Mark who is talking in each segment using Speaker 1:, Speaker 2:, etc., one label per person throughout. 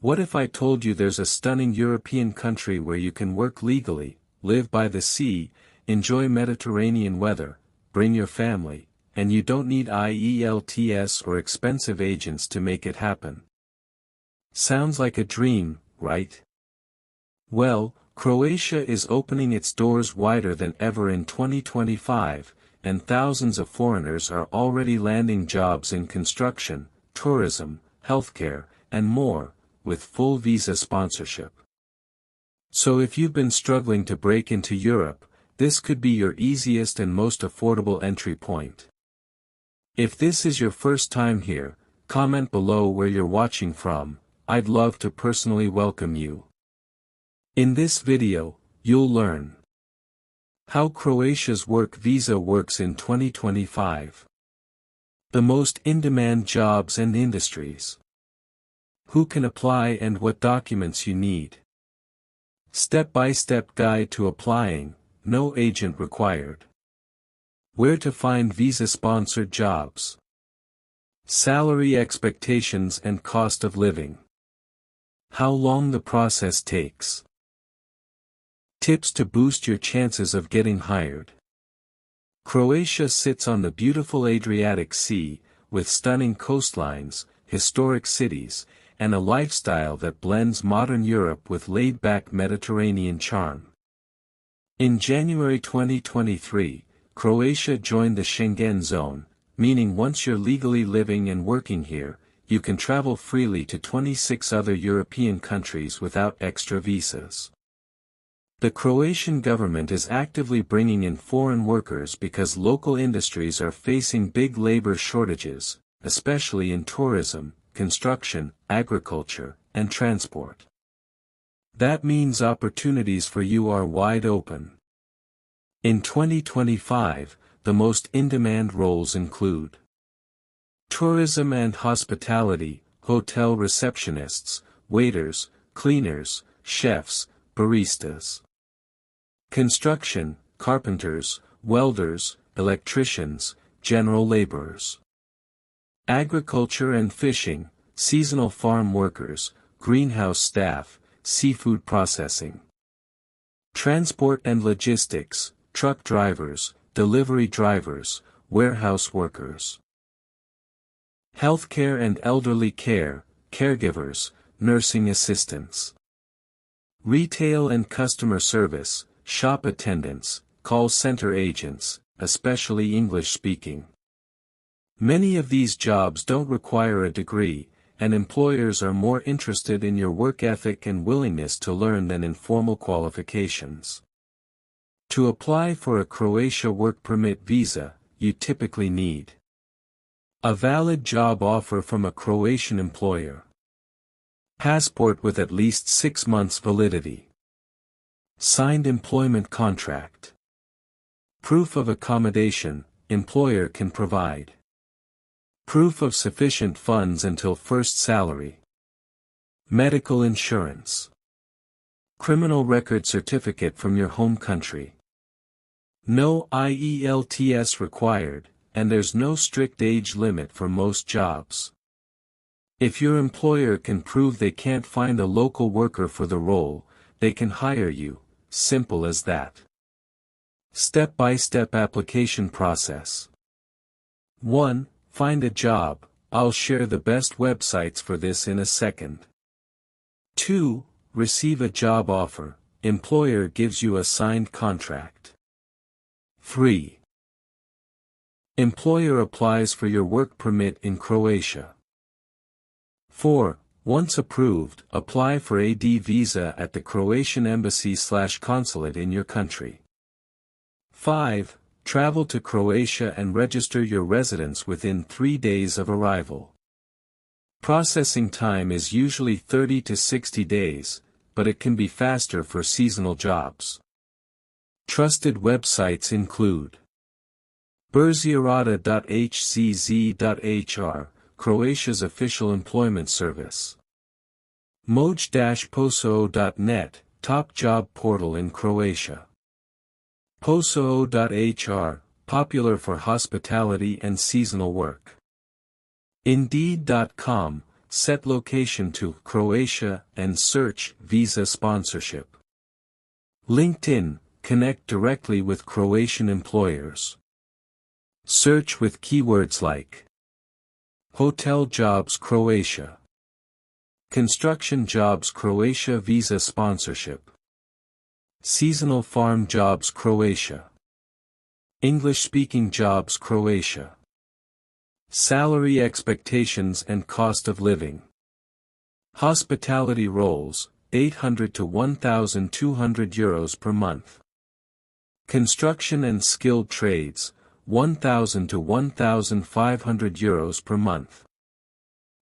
Speaker 1: What if I told you there's a stunning European country where you can work legally, live by the sea, enjoy Mediterranean weather, bring your family, and you don't need IELTS or expensive agents to make it happen? Sounds like a dream, right? Well, Croatia is opening its doors wider than ever in 2025, and thousands of foreigners are already landing jobs in construction, tourism, healthcare, and more, with full visa sponsorship. So if you've been struggling to break into Europe, this could be your easiest and most affordable entry point. If this is your first time here, comment below where you're watching from. I'd love to personally welcome you. In this video, you'll learn how Croatia's work visa works in 2025, the most in-demand jobs and industries, who can apply and what documents you need, step-by-step guide to applying, no agent required, where to find visa-sponsored jobs, salary expectations and cost of living, how long the process takes, tips to boost your chances of getting hired. Croatia sits on the beautiful Adriatic Sea, with stunning coastlines, historic cities, and a lifestyle that blends modern Europe with laid-back Mediterranean charm. In January 2023, Croatia joined the Schengen zone, meaning once you're legally living and working here, you can travel freely to 26 other European countries without extra visas. The Croatian government is actively bringing in foreign workers because local industries are facing big labor shortages, especially in tourism, construction, agriculture, and transport. That means opportunities for you are wide open. In 2025, the most in-demand roles include tourism and hospitality, hotel receptionists, waiters, cleaners, chefs, baristas. Construction, carpenters, welders, electricians, general laborers. Agriculture and fishing, seasonal farm workers, greenhouse staff, seafood processing. Transport and logistics, truck drivers, delivery drivers, warehouse workers. Healthcare and elderly care, caregivers, nursing assistants. Retail and customer service, shop attendants, call center agents, especially English-speaking. Many of these jobs don't require a degree, and employers are more interested in your work ethic and willingness to learn than in formal qualifications. To apply for a Croatia work permit visa, you typically need a valid job offer from a Croatian employer, passport with at least 6 months validity, signed employment contract, proof of accommodation, employer can provide, proof of sufficient funds until first salary, medical insurance, criminal record certificate from your home country. No IELTS required, and there's no strict age limit for most jobs. If your employer can prove they can't find a local worker for the role, they can hire you, simple as that. Step-by-step application process. 1. Find a job. I'll share the best websites for this in a second. 2. Receive a job offer. Employer gives you a signed contract. 3. Employer applies for your work permit in Croatia. 4. Once approved, apply for AD visa at the Croatian embassy/consulate in your country. 5. Travel to Croatia and register your residence within 3 days of arrival. Processing time is usually 30 to 60 days, but it can be faster for seasonal jobs. Trusted websites include Burzirada.hcz.hr, Croatia's official employment service. Moj-posao.net, top job portal in Croatia. Posao.hr, popular for hospitality and seasonal work. Indeed.com, set location to Croatia and search visa sponsorship. LinkedIn, connect directly with Croatian employers. Search with keywords like hotel jobs Croatia, construction jobs Croatia visa sponsorship, seasonal farm jobs Croatia, English-speaking jobs Croatia, salary expectations and cost of living, hospitality roles, 800 to 1,200 euros per month, construction and skilled trades, 1,000 to 1,500 euros per month,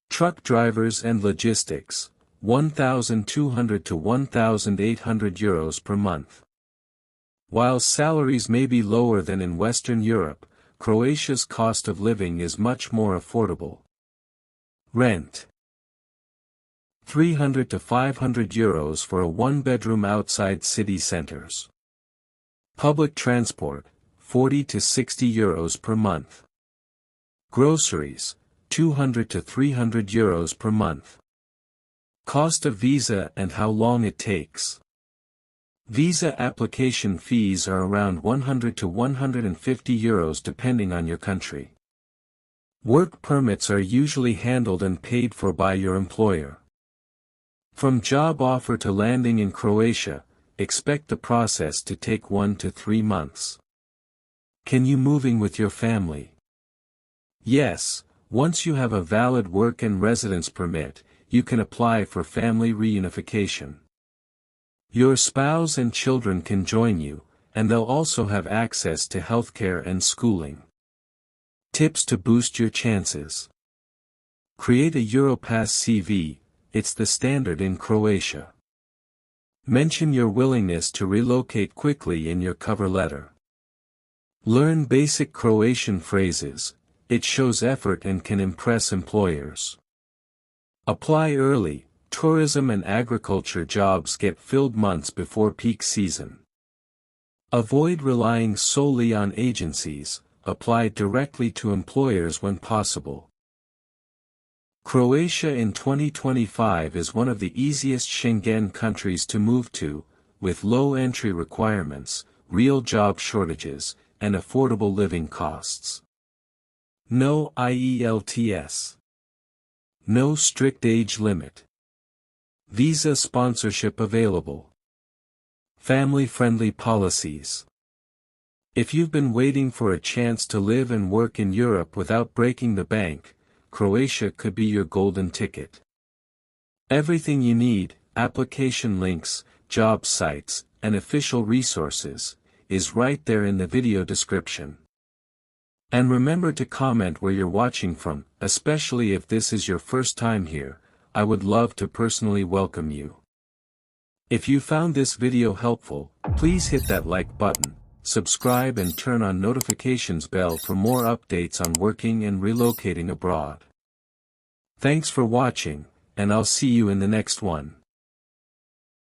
Speaker 1: truck drivers and logistics, 1,200 to 1,800 euros per month. While salaries may be lower than in Western Europe, Croatia's cost of living is much more affordable. Rent: 300 to 500 euros for a one-bedroom outside city centers. Public transport, 40 to 60 euros per month. Groceries, 200 to 300 euros per month. Cost of visa and how long it takes. Visa application fees are around 100 to 150 euros depending on your country. Work permits are usually handled and paid for by your employer. From job offer to landing in Croatia, expect the process to take 1 to 3 months. Can you moving with your family? Yes, once you have a valid work and residence permit, you can apply for family reunification. Your spouse and children can join you, and they'll also have access to healthcare and schooling. Tips to boost your chances. Create a Europass CV, it's the standard in Croatia. Mention your willingness to relocate quickly in your cover letter. Learn basic Croatian phrases, it shows effort and can impress employers. Apply early. Tourism and agriculture jobs get filled months before peak season. Avoid relying solely on agencies, apply directly to employers when possible. Croatia in 2025 is one of the easiest Schengen countries to move to, with low entry requirements, real job shortages, and affordable living costs. No IELTS. No strict age limit. Visa sponsorship available. Family-friendly policies. If you've been waiting for a chance to live and work in Europe without breaking the bank, Croatia could be your golden ticket. Everything you need, application links, job sites, and official resources, is right there in the video description. And remember to comment where you're watching from, especially if this is your first time here. I would love to personally welcome you. If you found this video helpful, please hit that like button, subscribe and turn on notifications bell for more updates on working and relocating abroad. Thanks for watching, and I'll see you in the next one.